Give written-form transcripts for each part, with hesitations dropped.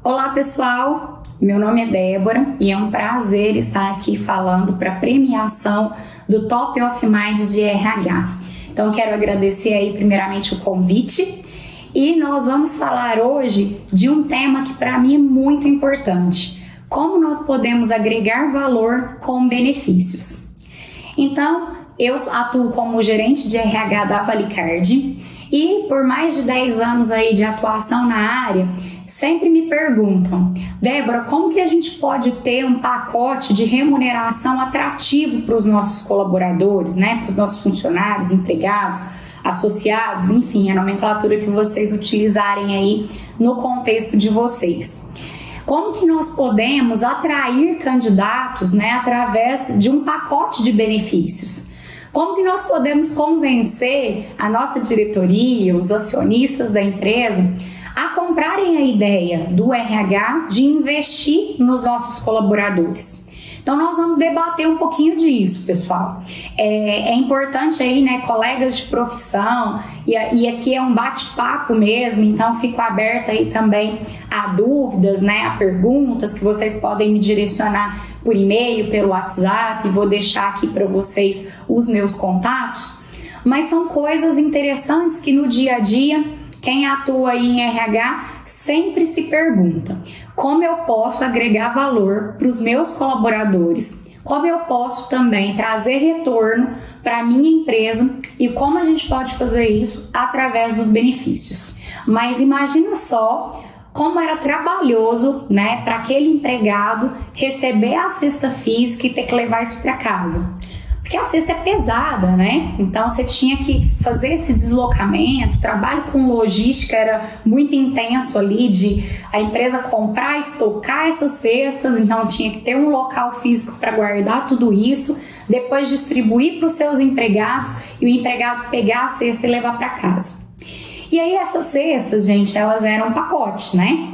Olá pessoal, meu nome é Débora e é um prazer estar aqui falando para a premiação do Top of Mind de RH. Então quero agradecer aí primeiramente o convite e nós vamos falar hoje de um tema que para mim é muito importante: como nós podemos agregar valor com benefícios. Então eu atuo como gerente de RH da Valicard e por mais de 10 anos aí de atuação na área, sempre me perguntam: Débora, como que a gente pode ter um pacote de remuneração atrativo para os nossos colaboradores, né? Para os nossos funcionários, empregados, associados, enfim, a nomenclatura que vocês utilizarem aí no contexto de vocês. Como que nós podemos atrair candidatos, né, através de um pacote de benefícios? Como que nós podemos convencer a nossa diretoria, os acionistas da empresa, a comprarem a ideia do RH de investir nos nossos colaboradores? Então nós vamos debater um pouquinho disso, pessoal. É importante aí, né, colegas de profissão, e aqui é um bate-papo mesmo, então fico aberta aí também a dúvidas, né, a perguntas que vocês podem me direcionar por e-mail, pelo WhatsApp, vou deixar aqui para vocês os meus contatos. Mas são coisas interessantes que no dia a dia, quem atua aí em RH sempre se pergunta: como eu posso agregar valor para os meus colaboradores? Como eu posso também trazer retorno para a minha empresa e como a gente pode fazer isso através dos benefícios? Mas imagina só como era trabalhoso, né, para aquele empregado receber a cesta física e ter que levar isso para casa. Porque a cesta é pesada, né? Então você tinha que fazer esse deslocamento, o trabalho com logística era muito intenso ali, de a empresa comprar, estocar essas cestas, então tinha que ter um local físico para guardar tudo isso, depois distribuir para os seus empregados e o empregado pegar a cesta e levar para casa. E aí essas cestas, gente, elas eram um pacote, né?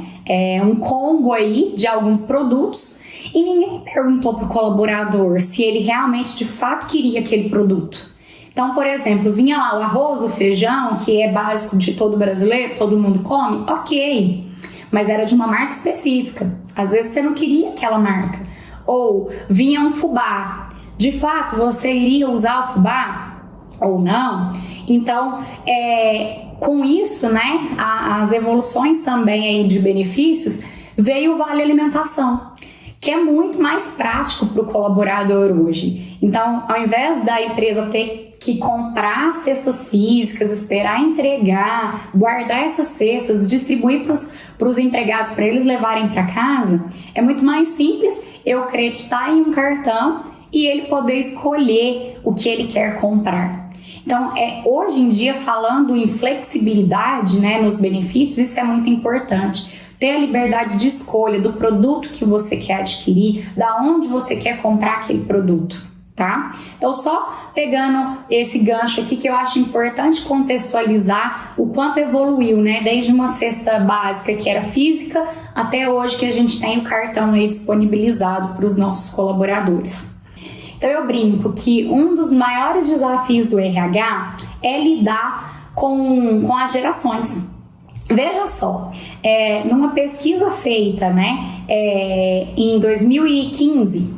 Um combo aí de alguns produtos. E ninguém perguntou para o colaborador se ele realmente, de fato, queria aquele produto. Então, por exemplo, vinha lá o arroz, o feijão, que é básico de todo brasileiro, todo mundo come, ok, mas era de uma marca específica. Às vezes você não queria aquela marca. Ou vinha um fubá. De fato, você iria usar o fubá ou não? Então, com isso, né, as evoluções também aí de benefícios, veio o Vale Alimentação, que é muito mais prático para o colaborador hoje. Então, ao invés da empresa ter que comprar cestas físicas, esperar entregar, guardar essas cestas, distribuir para os empregados para eles levarem para casa, é muito mais simples eu acreditar em um cartão e ele poder escolher o que ele quer comprar. Então, hoje em dia, falando em flexibilidade, né, nos benefícios, isso é muito importante. Ter a liberdade de escolha do produto que você quer adquirir, da onde você quer comprar aquele produto, tá? Então, só pegando esse gancho aqui, que eu acho importante contextualizar o quanto evoluiu, né? Desde uma cesta básica que era física, até hoje que a gente tem o cartão aí disponibilizado para os nossos colaboradores. Então, eu brinco que um dos maiores desafios do RH é lidar com as gerações. Veja só, numa pesquisa feita, né, em 2015,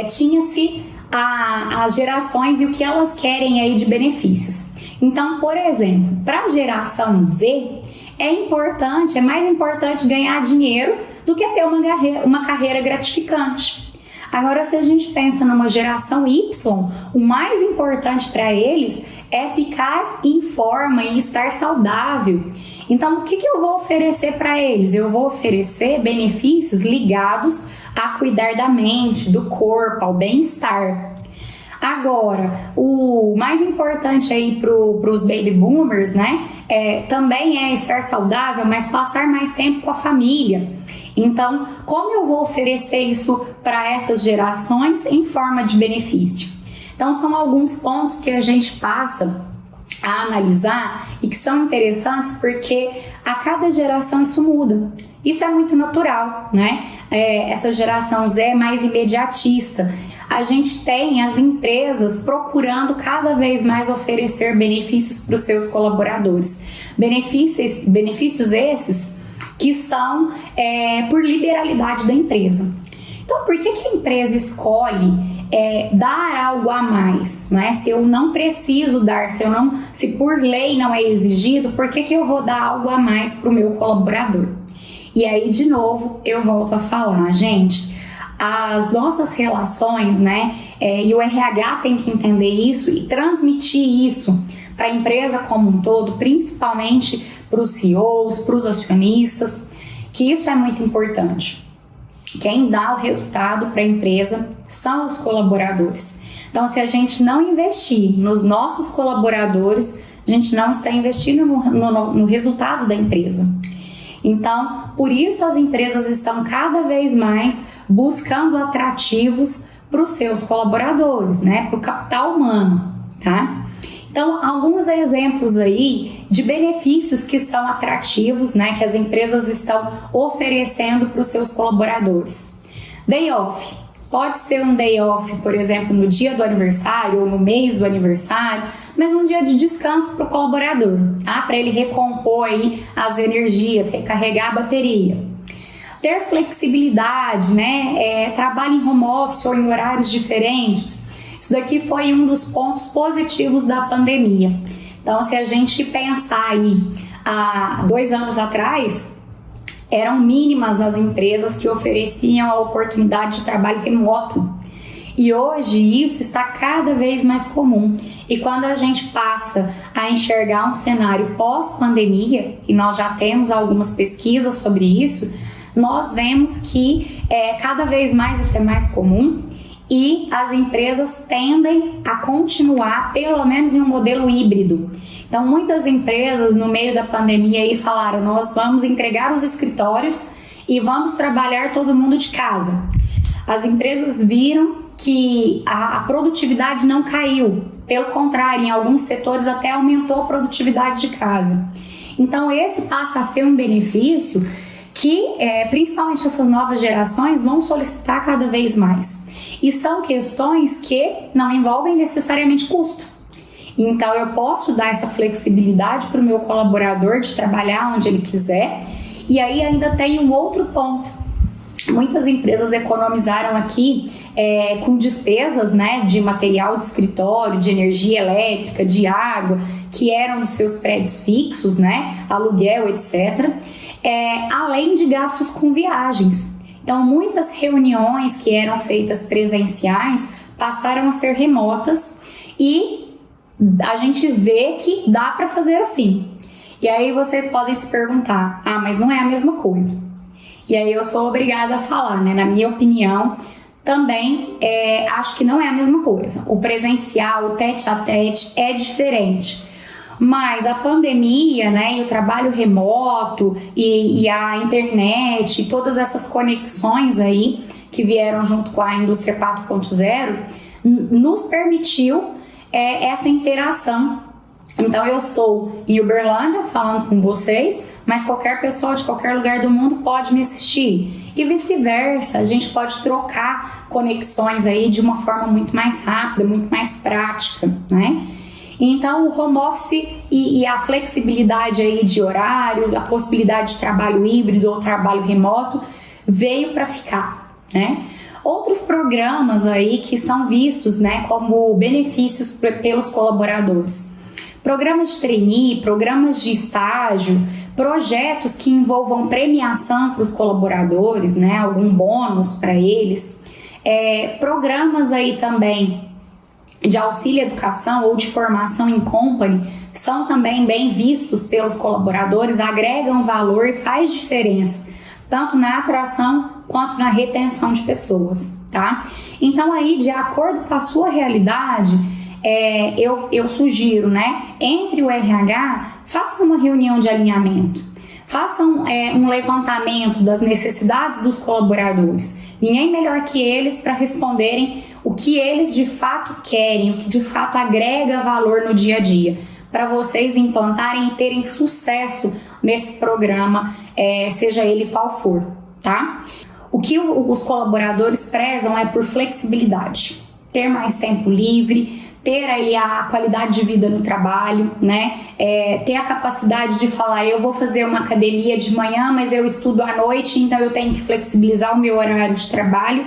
tinha-se as gerações e o que elas querem aí de benefícios. Então, por exemplo, para a geração Z, é mais importante ganhar dinheiro do que ter uma carreira gratificante. Agora, se a gente pensa numa geração Y, o mais importante para eles é ficar em forma e estar saudável. Então, o que eu vou oferecer para eles? Eu vou oferecer benefícios ligados a cuidar da mente, do corpo, ao bem-estar. Agora, o mais importante aí para os baby boomers, né, também é estar saudável, mas passar mais tempo com a família. Então, como eu vou oferecer isso para essas gerações em forma de benefício? Então, são alguns pontos que a gente passa a analisar e que são interessantes porque a cada geração isso muda. Isso é muito natural, né? Essa geração Z é mais imediatista. A gente tem as empresas procurando cada vez mais oferecer benefícios para os seus colaboradores. Benefícios esses que são por liberalidade da empresa. Então, por que a empresa escolhe dar algo a mais, né? Se eu não preciso dar, se por lei não é exigido, por que eu vou dar algo a mais para o meu colaborador? E aí, de novo, eu volto a falar, gente, as nossas relações, né? E o RH tem que entender isso e transmitir isso para a empresa como um todo, principalmente para os CEOs, para os acionistas, que isso é muito importante. Quem dá o resultado para a empresa são os colaboradores. Então, se a gente não investir nos nossos colaboradores, a gente não está investindo no resultado da empresa. Então, por isso as empresas estão cada vez mais buscando atrativos para os seus colaboradores, né? Para o capital humano, tá? Então, alguns exemplos aí de benefícios que são atrativos, né, que as empresas estão oferecendo para os seus colaboradores. Day off. Pode ser um day off, por exemplo, no dia do aniversário ou no mês do aniversário, mas um dia de descanso para o colaborador, tá? Para ele recompor aí as energias, recarregar a bateria. Ter flexibilidade, né? Trabalho em home office ou em horários diferentes. Isso daqui foi um dos pontos positivos da pandemia. Então, se a gente pensar aí, há 2 anos atrás, eram mínimas as empresas que ofereciam a oportunidade de trabalho remoto. E hoje isso está cada vez mais comum. E quando a gente passa a enxergar um cenário pós-pandemia, e nós já temos algumas pesquisas sobre isso, nós vemos que cada vez mais isso é mais comum. E as empresas tendem a continuar, pelo menos em um modelo híbrido. Então, muitas empresas, no meio da pandemia, aí falaram: nós vamos entregar os escritórios e vamos trabalhar todo mundo de casa. As empresas viram que a produtividade não caiu. Pelo contrário, em alguns setores até aumentou a produtividade de casa. Então, esse passa a ser um benefício que, principalmente essas novas gerações, vão solicitar cada vez mais. E são questões que não envolvem necessariamente custo. Então, eu posso dar essa flexibilidade para o meu colaborador de trabalhar onde ele quiser. E aí ainda tem um outro ponto. Muitas empresas economizaram aqui com despesas, né, de material de escritório, de energia elétrica, de água, que eram nos seus prédios fixos, né, aluguel, etc. Além de gastos com viagens. Então, muitas reuniões que eram feitas presenciais passaram a ser remotas e a gente vê que dá para fazer assim. E aí vocês podem se perguntar: mas não é a mesma coisa. E aí eu sou obrigada a falar, né? Na minha opinião, também acho que não é a mesma coisa. O presencial, o tete-a-tete é diferente. Mas a pandemia, né, e o trabalho remoto e a internet e todas essas conexões aí que vieram junto com a indústria 4.0 nos permitiu essa interação. Então eu estou em Uberlândia falando com vocês, mas qualquer pessoa de qualquer lugar do mundo pode me assistir. E vice-versa, a gente pode trocar conexões aí de uma forma muito mais rápida, muito mais prática, né? Então, o home office e a flexibilidade aí de horário, a possibilidade de trabalho híbrido ou trabalho remoto veio para ficar, né? Outros programas aí que são vistos, né, como benefícios pelos colaboradores. Programas de trainee, programas de estágio, projetos que envolvam premiação para os colaboradores, né, algum bônus para eles. Programas aí também de auxílio à educação ou de formação em company são também bem vistos pelos colaboradores, agregam valor e faz diferença, tanto na atração quanto na retenção de pessoas, tá? Então aí, de acordo com a sua realidade, eu sugiro, né, entre o RH, faça uma reunião de alinhamento, façam um levantamento das necessidades dos colaboradores. Ninguém melhor que eles para responderem o que eles de fato querem, o que de fato agrega valor no dia a dia, para vocês implantarem e terem sucesso nesse programa, seja ele qual for, tá? O que os colaboradores prezam é por flexibilidade. ter mais tempo livre, ter aí a qualidade de vida no trabalho, né? Ter a capacidade de falar, eu vou fazer uma academia de manhã, mas eu estudo à noite, então eu tenho que flexibilizar o meu horário de trabalho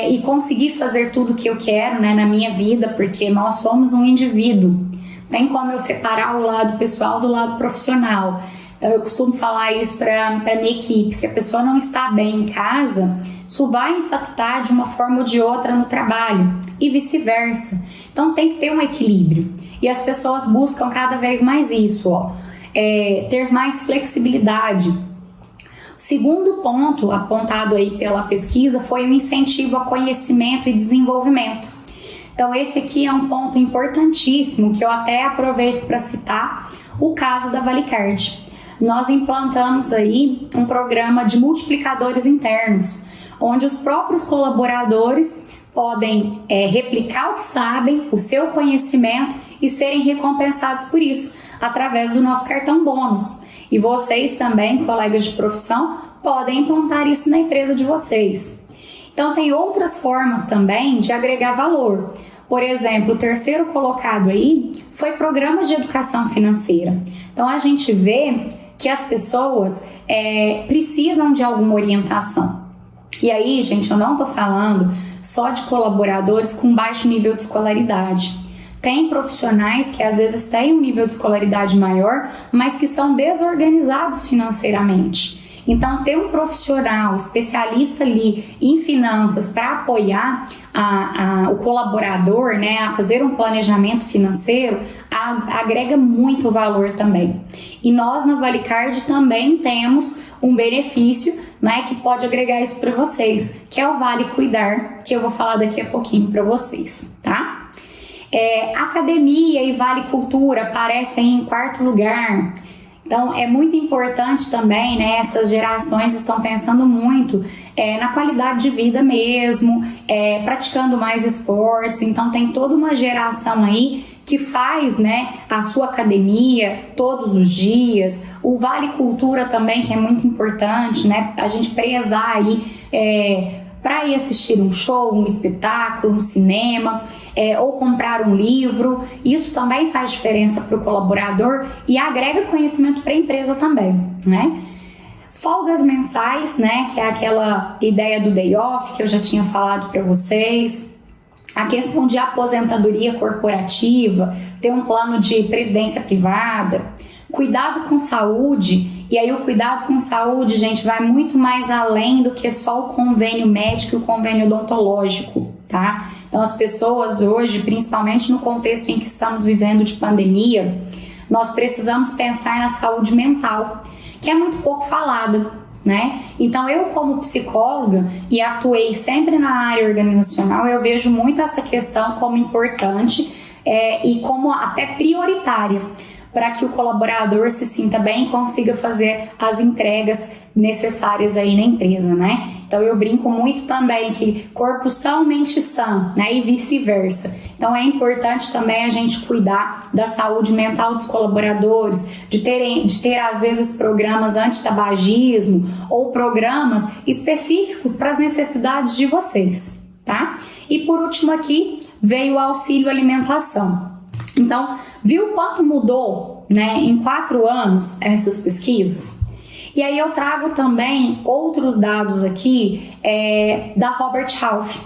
e conseguir fazer tudo o que eu quero, né, na minha vida, porque nós somos um indivíduo. Tem como eu separar o lado pessoal do lado profissional. Então eu costumo falar isso para minha equipe. Se a pessoa não está bem em casa, isso vai impactar de uma forma ou de outra no trabalho e vice-versa. Então tem que ter um equilíbrio. E as pessoas buscam cada vez mais isso, ter mais flexibilidade. O segundo ponto apontado aí pela pesquisa foi o incentivo a conhecimento e desenvolvimento. Então esse aqui é um ponto importantíssimo que eu até aproveito para citar o caso da Valicard. Nós implantamos aí um programa de multiplicadores internos, onde os próprios colaboradores podem replicar o que sabem, o seu conhecimento e serem recompensados por isso, através do nosso cartão bônus. E vocês também, colegas de profissão, podem implantar isso na empresa de vocês. Então tem outras formas também de agregar valor. Por exemplo, o terceiro colocado aí foi programas de educação financeira. Então a gente vê que as pessoas precisam de alguma orientação. E aí, gente, eu não estou falando só de colaboradores com baixo nível de escolaridade. Tem profissionais que às vezes têm um nível de escolaridade maior, mas que são desorganizados financeiramente. Então, ter um profissional especialista ali em finanças para apoiar o colaborador, né, a fazer um planejamento financeiro, agrega muito valor também. E nós na Valicard também temos um benefício, né, que pode agregar isso para vocês, que é o Vale Cuidar, que eu vou falar daqui a pouquinho para vocês, tá? Academia e Vale Cultura aparecem em quarto lugar. Então, é muito importante também, né? Essas gerações estão pensando muito na qualidade de vida mesmo, praticando mais esportes. Então, tem toda uma geração aí que faz, né, a sua academia todos os dias. O Vale Cultura também, que é muito importante, né? A gente prezar aí para ir assistir um show, um espetáculo, um cinema, ou comprar um livro. Isso também faz diferença para o colaborador e agrega conhecimento para a empresa também, né? Folgas mensais, né, que é aquela ideia do day off que eu já tinha falado para vocês. A questão de aposentadoria corporativa, ter um plano de previdência privada, cuidado com saúde. E aí o cuidado com saúde, gente, vai muito mais além do que só o convênio médico e o convênio odontológico, tá? Então as pessoas hoje, principalmente no contexto em que estamos vivendo de pandemia, nós precisamos pensar na saúde mental, que é muito pouco falada, né? Então eu, como psicóloga e atuei sempre na área organizacional, eu vejo muito essa questão como importante e como até prioritária, para que o colaborador se sinta bem e consiga fazer as entregas necessárias aí na empresa, né? Então eu brinco muito também que corpo são, mente sã, né? E vice-versa. Então é importante também a gente cuidar da saúde mental dos colaboradores, de ter às vezes programas antitabagismo ou programas específicos para as necessidades de vocês, tá? E por último aqui veio o auxílio alimentação. Então, viu quanto mudou, né, em 4 anos essas pesquisas? E aí eu trago também outros dados aqui da Robert Half,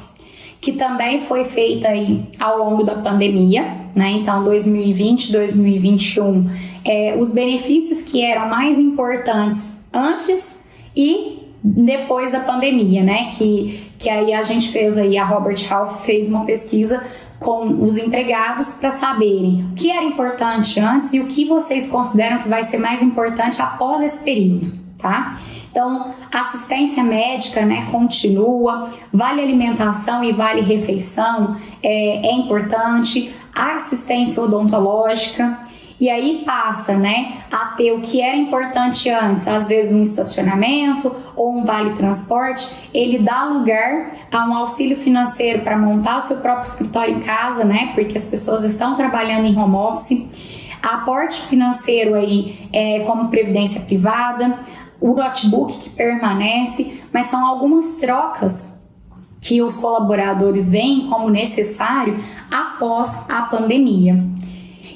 que também foi feita aí ao longo da pandemia, né? Então 2020, 2021, os benefícios que eram mais importantes antes e depois da pandemia, né? Que aí a gente fez aí, a Robert Half fez uma pesquisa com os empregados para saberem o que era importante antes e o que vocês consideram que vai ser mais importante após esse período, tá? Então, assistência médica, né, continua, vale alimentação e vale refeição é importante, a assistência odontológica. E aí passa, né, a ter o que era importante antes, às vezes um estacionamento ou um vale transporte, ele dá lugar a um auxílio financeiro para montar o seu próprio escritório em casa, né, porque as pessoas estão trabalhando em home office, aporte financeiro aí como previdência privada, o notebook que permanece, mas são algumas trocas que os colaboradores veem como necessário após a pandemia.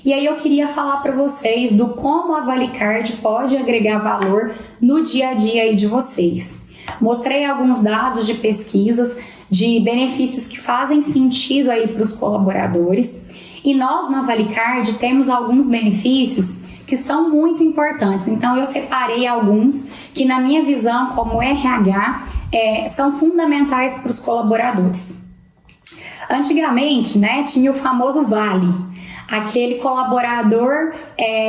E aí eu queria falar para vocês do como a ValiCard pode agregar valor no dia a dia aí de vocês. Mostrei alguns dados de pesquisas de benefícios que fazem sentido aí para os colaboradores, e nós na ValiCard temos alguns benefícios que são muito importantes. Então eu separei alguns que, na minha visão como RH, são fundamentais para os colaboradores. Antigamente, né, tinha o famoso vale. Aquele colaborador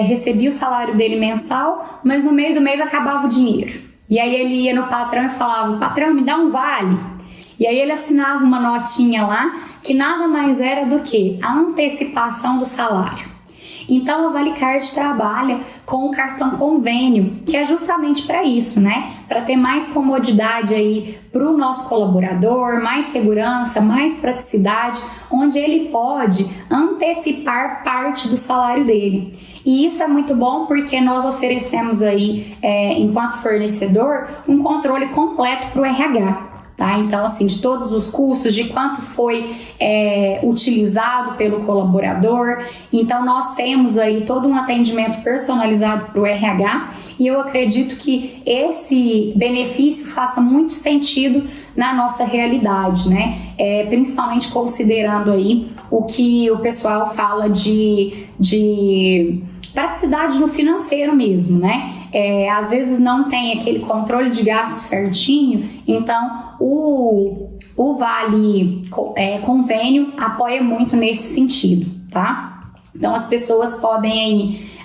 recebia o salário dele mensal, mas no meio do mês acabava o dinheiro. E aí ele ia no patrão e falava: patrão, me dá um vale. E aí ele assinava uma notinha lá, que nada mais era do que a antecipação do salário. Então a ValiCard trabalha com o cartão convênio, que é justamente para isso, né? Para ter mais comodidade aí para o nosso colaborador, mais segurança, mais praticidade, onde ele pode antecipar parte do salário dele. E isso é muito bom porque nós oferecemos aí, enquanto fornecedor, um controle completo para o RH. Tá? Então, assim, de todos os custos, de quanto foi utilizado pelo colaborador. Então, nós temos aí todo um atendimento personalizado para o RH, e eu acredito que esse benefício faça muito sentido na nossa realidade, né? Principalmente considerando aí o que o pessoal fala de praticidade no financeiro mesmo, né? Às vezes não tem aquele controle de gasto certinho, então o Vale Convênio apoia muito nesse sentido, tá? Então as pessoas podem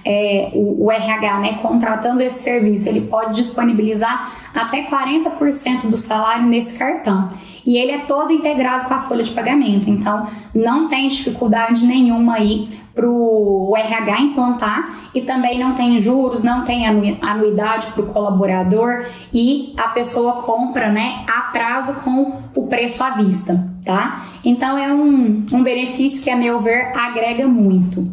aí, o RH, né, contratando esse serviço, ele pode disponibilizar até 40% do salário nesse cartão. E ele é todo integrado com a folha de pagamento, então não tem dificuldade nenhuma aí para o RH implantar, e também não tem juros, não tem anuidade para o colaborador, e a pessoa compra, né, a prazo com o preço à vista, tá? Então é um benefício que, a meu ver, agrega muito.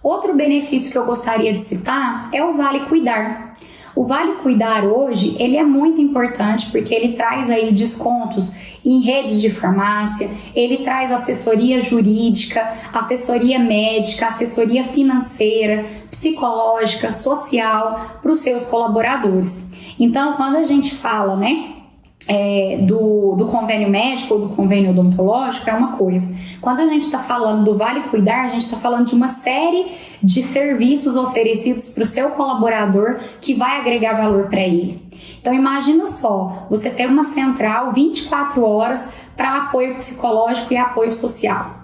Outro benefício que eu gostaria de citar é o Vale Cuidar. O Vale Cuidar hoje, ele é muito importante porque ele traz aí descontos em redes de farmácia, ele traz assessoria jurídica, assessoria médica, assessoria financeira, psicológica, social para os seus colaboradores. Então, quando a gente fala, né, do convênio médico ou do convênio odontológico, é uma coisa. Quando a gente está falando do Vale Cuidar, a gente está falando de uma série de serviços oferecidos para o seu colaborador que vai agregar valor para ele. Então imagina só, você ter uma central 24 horas para apoio psicológico e apoio social.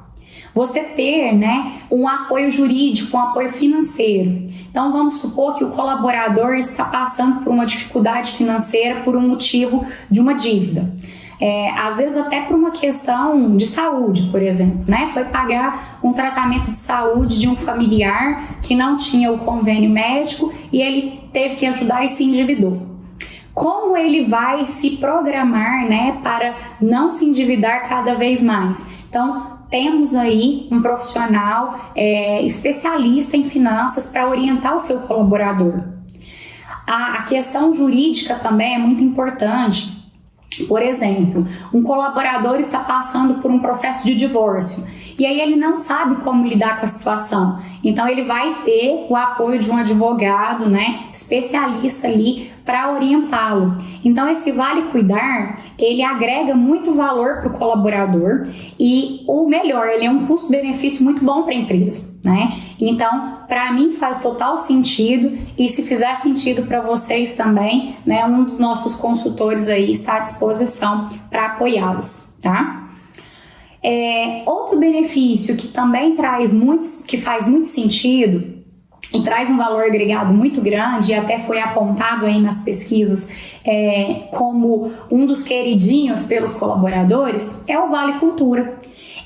Você ter, né, um apoio jurídico, um apoio financeiro. Então vamos supor que o colaborador está passando por uma dificuldade financeira por um motivo de uma dívida. Às vezes até por uma questão de saúde, por exemplo, né? Foi pagar um tratamento de saúde de um familiar que não tinha o convênio médico e ele teve que ajudar e se endividou. Como ele vai se programar, né, para não se endividar cada vez mais? Então, temos aí um profissional especialista em finanças para orientar o seu colaborador. A questão jurídica também é muito importante. Por exemplo, um colaborador está passando por um processo de divórcio e aí ele não sabe como lidar com a situação. Então ele vai ter o apoio de um advogado, né, especialista ali para orientá-lo. Então esse Vale Cuidar, ele agrega muito valor para o colaborador e o melhor, ele é um custo-benefício muito bom para a empresa, né? Então, para mim faz total sentido, e se fizer sentido para vocês também, né, um dos nossos consultores aí está à disposição para apoiá-los, tá? Outro benefício que também que faz muito sentido e traz um valor agregado muito grande, e até foi apontado aí nas pesquisas como um dos queridinhos pelos colaboradores, é o Vale Cultura.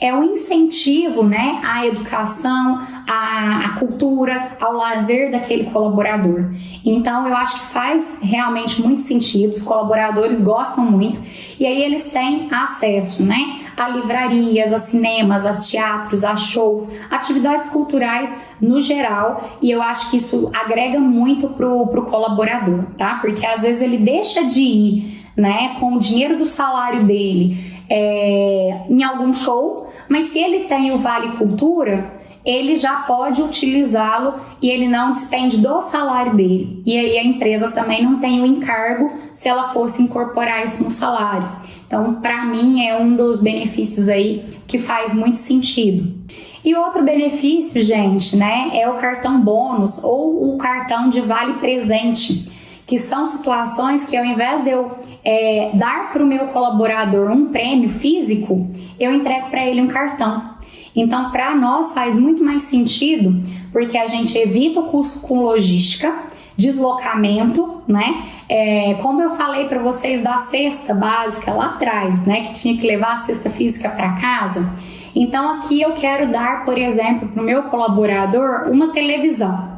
É o incentivo, né, à educação, à cultura, ao lazer daquele colaborador. Então, eu acho que faz realmente muito sentido, os colaboradores gostam muito, e aí eles têm acesso, né, a livrarias, a cinemas, a teatros, a shows, atividades culturais no geral, e eu acho que isso agrega muito pro colaborador, tá? Porque às vezes ele deixa de ir, né, com o dinheiro do salário dele, em algum show, mas se ele tem o Vale Cultura, ele já pode utilizá-lo e ele não despende do salário dele. E aí a empresa também não tem o encargo se ela fosse incorporar isso no salário. Então, para mim, é um dos benefícios aí que faz muito sentido. E outro benefício, gente, né, é o cartão bônus ou o cartão de vale presente, que são situações que ao invés de eu dar para o meu colaborador um prêmio físico, eu entrego para ele um cartão. Então, para nós faz muito mais sentido, porque a gente evita o custo com logística, deslocamento, né? Como eu falei para vocês da cesta básica lá atrás, né? Que tinha que levar a cesta física para casa. Então, aqui eu quero dar, por exemplo, para o meu colaborador uma televisão.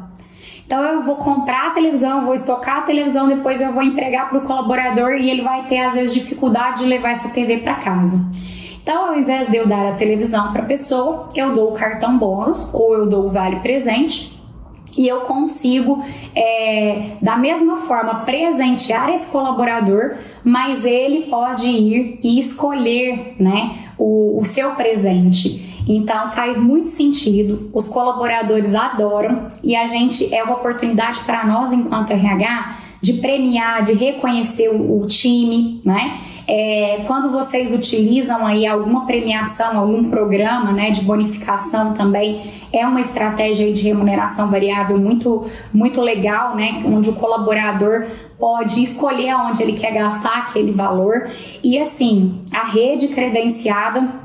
Então, eu vou comprar a televisão, eu vou estocar a televisão, depois eu vou entregar para o colaborador e ele vai ter, às vezes, dificuldade de levar essa TV para casa. Então, ao invés de eu dar a televisão para a pessoa, eu dou o cartão bônus ou eu dou o vale presente e eu consigo, da mesma forma, presentear esse colaborador, mas ele pode ir e escolher, né, o seu presente. Então, faz muito sentido, os colaboradores adoram e a gente é uma oportunidade para nós, enquanto RH, de premiar, de reconhecer o time, né? Quando vocês utilizam aí alguma premiação, algum programa, né, de bonificação também, é uma estratégia aí de remuneração variável muito, muito legal, né, onde o colaborador pode escolher aonde ele quer gastar aquele valor. E assim, a rede credenciada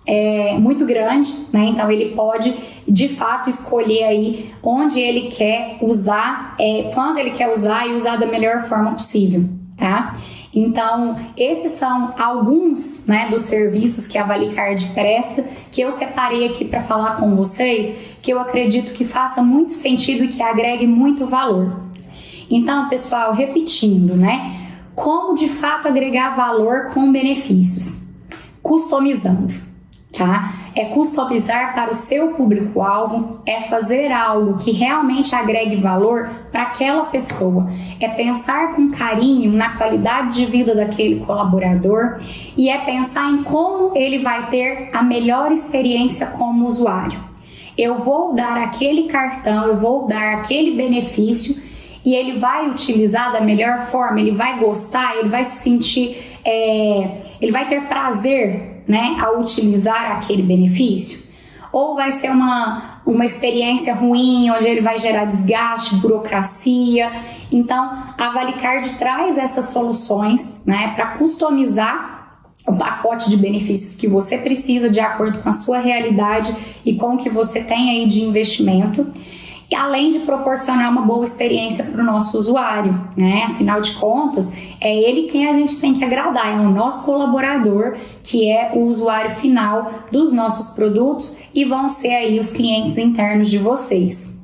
é muito grande, né? Então ele pode de fato escolher aí onde ele quer usar, quando ele quer usar e usar da melhor forma possível, tá? Então esses são alguns, né, dos serviços que a Valicard presta, que eu separei aqui para falar com vocês, que eu acredito que faça muito sentido e que agregue muito valor. Então, pessoal, repetindo, né? Como de fato agregar valor com benefícios? Customizando. Tá? É customizar para o seu público-alvo, é fazer algo que realmente agregue valor para aquela pessoa, é pensar com carinho na qualidade de vida daquele colaborador e é pensar em como ele vai ter a melhor experiência como usuário. Eu vou dar aquele cartão, eu vou dar aquele benefício e ele vai utilizar da melhor forma, ele vai gostar, ele vai se sentir, ele vai ter prazer, né, ao utilizar aquele benefício? Ou vai ser uma experiência ruim, onde ele vai gerar desgaste, burocracia? Então, a Valicard traz essas soluções, né, para customizar o pacote de benefícios que você precisa de acordo com a sua realidade e com o que você tem aí de investimento, além de proporcionar uma boa experiência para o nosso usuário, né? Afinal de contas, é ele quem a gente tem que agradar, é o nosso colaborador, que é o usuário final dos nossos produtos e vão ser aí os clientes internos de vocês.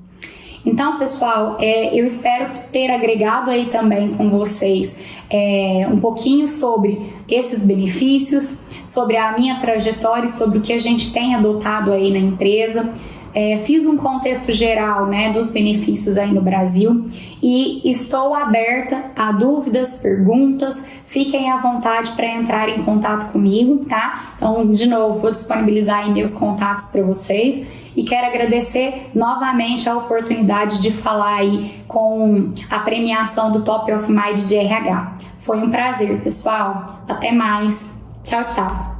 Então, pessoal, eu espero ter agregado aí também com vocês um pouquinho sobre esses benefícios, sobre a minha trajetória e sobre o que a gente tem adotado aí na empresa. Fiz um contexto geral, né, dos benefícios aí no Brasil e estou aberta a dúvidas, perguntas, fiquem à vontade para entrar em contato comigo, tá? Então, de novo, vou disponibilizar aí meus contatos para vocês e quero agradecer novamente a oportunidade de falar aí com a premiação do Top of Mind de RH. Foi um prazer, pessoal. Até mais. Tchau, tchau.